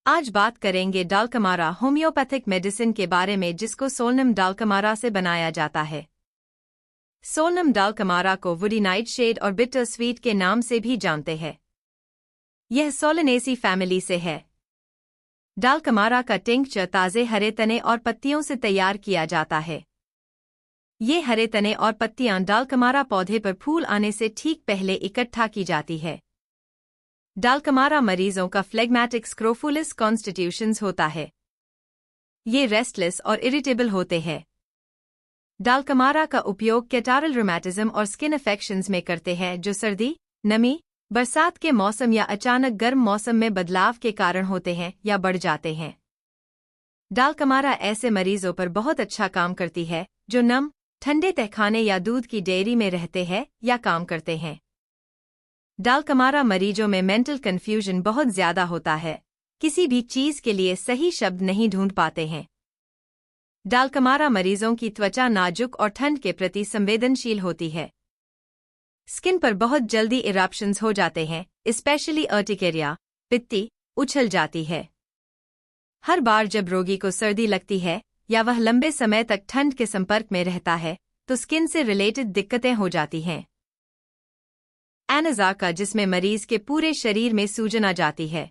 आज बात करेंगे डालकमारा होम्योपैथिक मेडिसिन के बारे में, जिसको सोलनम डालकमारा से बनाया जाता है। सोलनम डालकमारा को वुडी नाइटशेड और बिटर स्वीट के नाम से भी जानते हैं। यह सोलनेसी फैमिली से है। डालकमारा का टिंक्चर ताज़े हरे तने और पत्तियों से तैयार किया जाता है। ये हरे तने और पत्तियां डालकमारा पौधे पर फूल आने से ठीक पहले इकट्ठा की जाती है। डालकमारा मरीजों का फ्लेगमैटिक स्क्रोफुलस कॉन्स्टिट्यूशंस होता है। ये रेस्टलेस और इरिटेबल होते हैं। डालकमारा का उपयोग कैटारल रूमेटिज्म और स्किन इन्फेक्शंस में करते हैं, जो सर्दी, नमी, बरसात के मौसम या अचानक गर्म मौसम में बदलाव के कारण होते हैं या बढ़ जाते हैं। डालकमारा ऐसे मरीजों पर बहुत अच्छा काम करती है जो नम, ठंडे तहखाने या दूध की डेयरी में रहते हैं या काम करते हैं। डालकमारा मरीजों में मेंटल कन्फ्यूजन बहुत ज्यादा होता है, किसी भी चीज के लिए सही शब्द नहीं ढूंढ पाते हैं। डालकमारा मरीजों की त्वचा नाजुक और ठंड के प्रति संवेदनशील होती है। स्किन पर बहुत जल्दी इरप्शंस हो जाते हैं, स्पेशली अर्टिकेरिया, पित्ती, उछल जाती है। हर बार जब रोगी को सर्दी लगती है या वह लंबे समय तक ठंड के संपर्क में रहता है तो स्किन से रिलेटेड दिक्कतें हो जाती हैं। एनेज़ाका, जिसमें मरीज के पूरे शरीर में सूजन आ जाती है।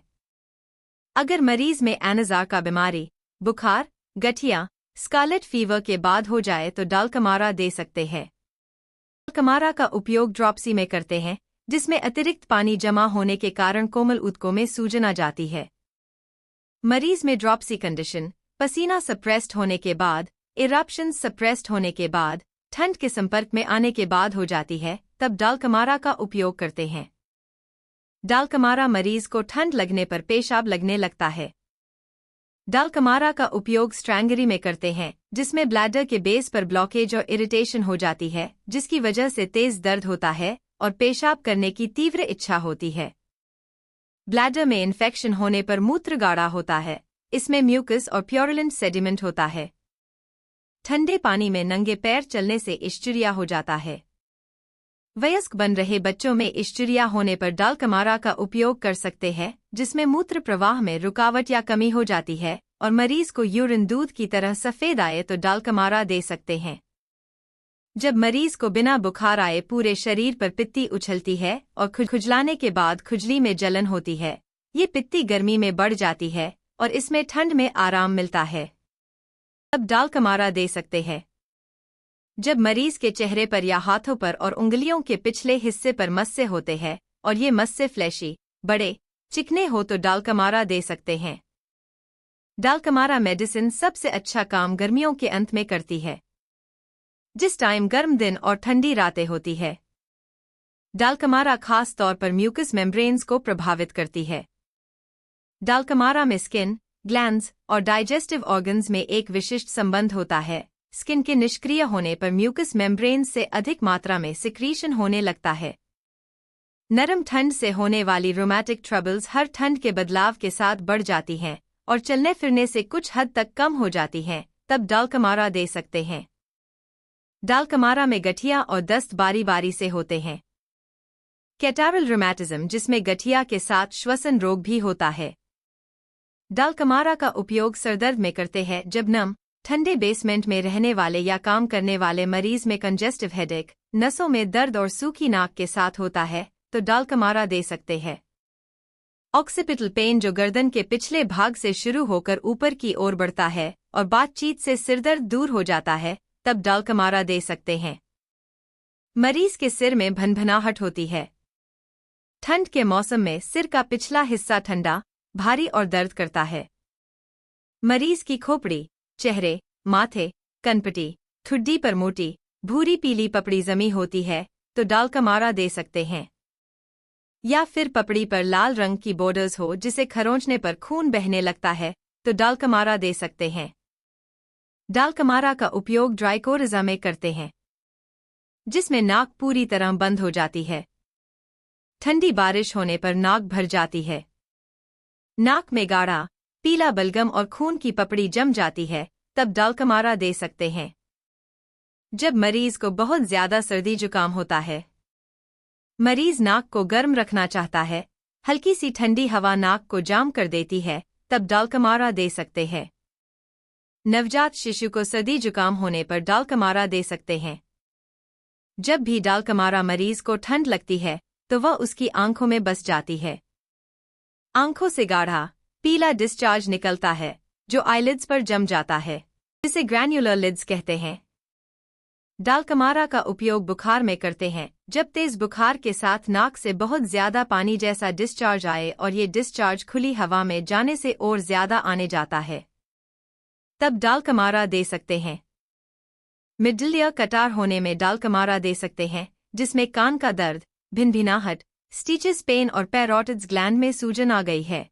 अगर मरीज में एनेज़ाका बीमारी, बुखार, गठिया, स्कारलेट फीवर के बाद हो जाए तो डालकमारा दे सकते हैं। डालकमारा का उपयोग ड्रॉप्सी में करते हैं, जिसमें अतिरिक्त पानी जमा होने के कारण कोमल ऊतकों में सूजन आ जाती है। मरीज में ड्रॉप्सी कंडीशन, पसीना सप्रेस्ड होने के बाद, इरप्शंस सप्रेस्ड होने के बाद, ठंड के संपर्क में आने के बाद हो जाती है, तब डालकमारा का उपयोग करते हैं। डालकमारा मरीज को ठंड लगने पर पेशाब लगने लगता है। डालकमारा का उपयोग स्ट्रैंगरी में करते हैं, जिसमें ब्लैडर के बेस पर ब्लॉकेज और इरिटेशन हो जाती है, जिसकी वजह से तेज दर्द होता है और पेशाब करने की तीव्र इच्छा होती है। ब्लैडर में इन्फेक्शन होने पर मूत्र गाढ़ा होता है, इसमें म्यूकस और प्योरुलेंट सेडिमेंट होता है। ठंडे पानी में नंगे पैर चलने से इश्चुरिया हो जाता है। वयस्क बन रहे बच्चों में इश्चुरिया होने पर डालकमारा का उपयोग कर सकते हैं, जिसमें मूत्र प्रवाह में रुकावट या कमी हो जाती है और मरीज को यूरिन दूध की तरह सफेद आए तो डालकमारा दे सकते हैं। जब मरीज को बिना बुखार आए पूरे शरीर पर पित्ती उछलती है और खुजलाने के बाद खुजली में जलन होती है, ये पित्ती गर्मी में बढ़ जाती है और इसमें ठंड में आराम मिलता है, तब डालकमारा दे सकते हैं। जब मरीज के चेहरे पर या हाथों पर और उंगलियों के पिछले हिस्से पर मस्से होते हैं और ये मस्से फ्लैशी, बड़े, चिकने हो तो डालकमारा दे सकते हैं। डालकमारा मेडिसिन सबसे अच्छा काम गर्मियों के अंत में करती है, जिस टाइम गर्म दिन और ठंडी रातें होती है। डालकमारा खास तौर पर म्यूकस मेम्ब्रेन्स को प्रभावित करती है। डालकमारा में स्किन, ग्लैंड्स और डाइजेस्टिव ऑर्गन्स में एक विशिष्ट संबंध होता है। स्किन के निष्क्रिय होने पर म्यूकस मेम्ब्रेन्स से अधिक मात्रा में सिक्रीशन होने लगता है। नरम ठंड से होने वाली रोमैटिक ट्रबल्स हर ठंड के बदलाव के साथ बढ़ जाती हैं और चलने फिरने से कुछ हद तक कम हो जाती हैं, तब डालकमारा दे सकते हैं। डालकमारा में गठिया और दस्त बारी बारी से होते हैं। कैटारल रूमेटिज्म, जिसमें गठिया के साथ श्वसन रोग भी होता है। डालकमारा का उपयोग सरदर्द में करते हैं जब नम, ठंडे बेसमेंट में रहने वाले या काम करने वाले मरीज में कंजेस्टिव हेडेक, नसों में दर्द और सूखी नाक के साथ होता है तो डालकमारा दे सकते हैं। ऑक्सीपिटल पेन, जो गर्दन के पिछले भाग से शुरू होकर ऊपर की ओर बढ़ता है और बातचीत से सिरदर्द दूर हो जाता है, तब डालकमारा दे सकते हैं। मरीज के सिर में भनभनाहट होती है। ठंड के मौसम में सिर का पिछला हिस्सा ठंडा, भारी और दर्द करता है। मरीज की खोपड़ी, चेहरे, माथे, कनपटी, ठुड्डी पर मोटी, भूरी पीली पपड़ी जमी होती है तो डालकमारा दे सकते हैं। या फिर पपड़ी पर लाल रंग की बॉर्डर्स हो जिसे खरोंचने पर खून बहने लगता है तो डालकमारा दे सकते हैं। डालकमारा का उपयोग ड्राइकोरिजा में करते हैं, जिसमें नाक पूरी तरह बंद हो जाती है। ठंडी बारिश होने पर नाक भर जाती है। नाक में गाढ़ा, पीला बलगम और खून की पपड़ी जम जाती है, तब डालकमारा दे सकते हैं। जब मरीज को बहुत ज्यादा सर्दी जुकाम होता है, मरीज नाक को गर्म रखना चाहता है, हल्की सी ठंडी हवा नाक को जाम कर देती है, तब डालकमारा दे सकते हैं। नवजात शिशु को सर्दी जुकाम होने पर डालकमारा दे सकते हैं। जब भी डालकमारा मरीज को ठंड लगती है तो वह उसकी आंखों में बस जाती है। आंखों से गाढ़ा पीला डिस्चार्ज निकलता है जो आईलिड्स पर जम जाता है, जिसे ग्रैन्युलर लिड्स कहते हैं। डालकमारा का उपयोग बुखार में करते हैं जब तेज बुखार के साथ नाक से बहुत ज्यादा पानी जैसा डिस्चार्ज आए और ये डिस्चार्ज खुली हवा में जाने से और ज्यादा आने जाता है, तब डालकमारा दे सकते हैं। मिडल ईयर कटार होने में डालकमारा दे सकते हैं, जिसमें कान का दर्द, भिनभिनाहट, स्टिचेस पेन और पैरोटिड्स ग्लैंड में सूजन आ गई है।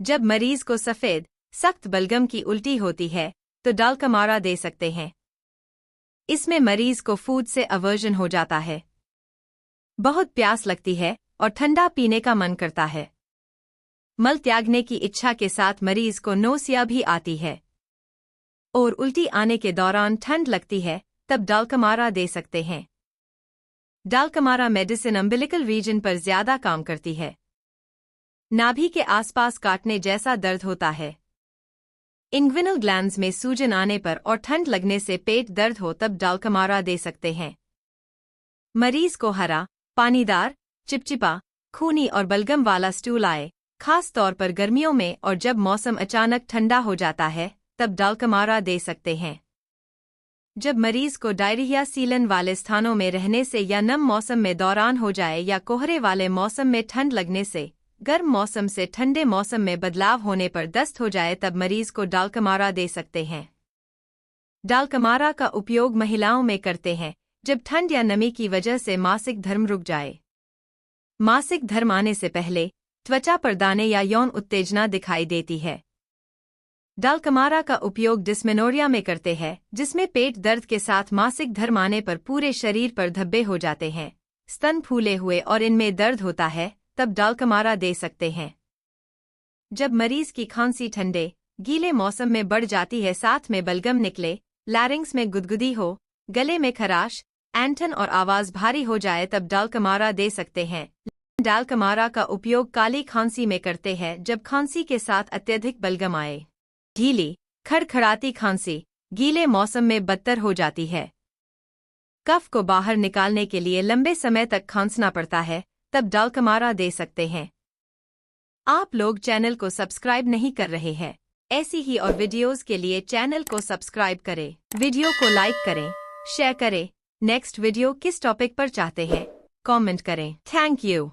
जब मरीज को सफेद सख्त बलगम की उल्टी होती है तो डालकमारा दे सकते हैं। इसमें मरीज को फूड से अवर्जन हो जाता है, बहुत प्यास लगती है और ठंडा पीने का मन करता है। मल त्यागने की इच्छा के साथ मरीज को नोसिया भी आती है और उल्टी आने के दौरान ठंड लगती है, तब डालकमारा दे सकते हैं। डालकमारा मेडिसिन अम्बिलिकल रीजन पर ज्यादा काम करती है। नाभि के आसपास काटने जैसा दर्द होता है। इंग्विनल ग्लैंड्स में सूजन आने पर और ठंड लगने से पेट दर्द हो तब डालकमारा दे सकते हैं। मरीज को हरा, पानीदार, चिपचिपा, खूनी और बलगम वाला स्टूल आए, खास तौर पर गर्मियों में और जब मौसम अचानक ठंडा हो जाता है, तब डालकमारा दे सकते हैं। जब मरीज को डायरिया सीलन वाले स्थानों में रहने से या नम मौसम में दौरान हो जाए या कोहरे वाले मौसम में ठंड लगने से गर्म मौसम से ठंडे मौसम में बदलाव होने पर दस्त हो जाए, तब मरीज को डालकमारा दे सकते हैं। डालकमारा का उपयोग महिलाओं में करते हैं जब ठंड या नमी की वजह से मासिक धर्म रुक जाए। मासिक धर्म आने से पहले त्वचा पर दाने या यौन उत्तेजना दिखाई देती है। डालकमारा का उपयोग डिस्मेनोरिया में करते हैं, जिसमें पेट दर्द के साथ मासिक धर्म आने पर पूरे शरीर पर धब्बे हो जाते हैं, स्तन फूले हुए और इनमें दर्द होता है, तब डालकमारा दे सकते हैं। जब मरीज की खांसी ठंडे गीले मौसम में बढ़ जाती है, साथ में बलगम निकले, लैरिंग्स में गुदगुदी हो, गले में खराश, एंटन और आवाज भारी हो जाए, तब डालकमारा दे सकते हैं। डालकमारा का उपयोग काली खांसी में करते हैं जब खांसी के साथ अत्यधिक बलगम आए। ढीली खड़खड़ाती खांसी गीले मौसम में बदतर हो जाती है। कफ को बाहर निकालने के लिए लंबे समय तक खांसना पड़ता है, तब डालकमारा दे सकते हैं। आप लोग चैनल को सब्सक्राइब नहीं कर रहे हैं, ऐसी ही और वीडियोस के लिए चैनल को सब्सक्राइब करें, वीडियो को लाइक करें, शेयर करें। नेक्स्ट वीडियो किस टॉपिक पर चाहते हैं कमेंट करें। Thank you.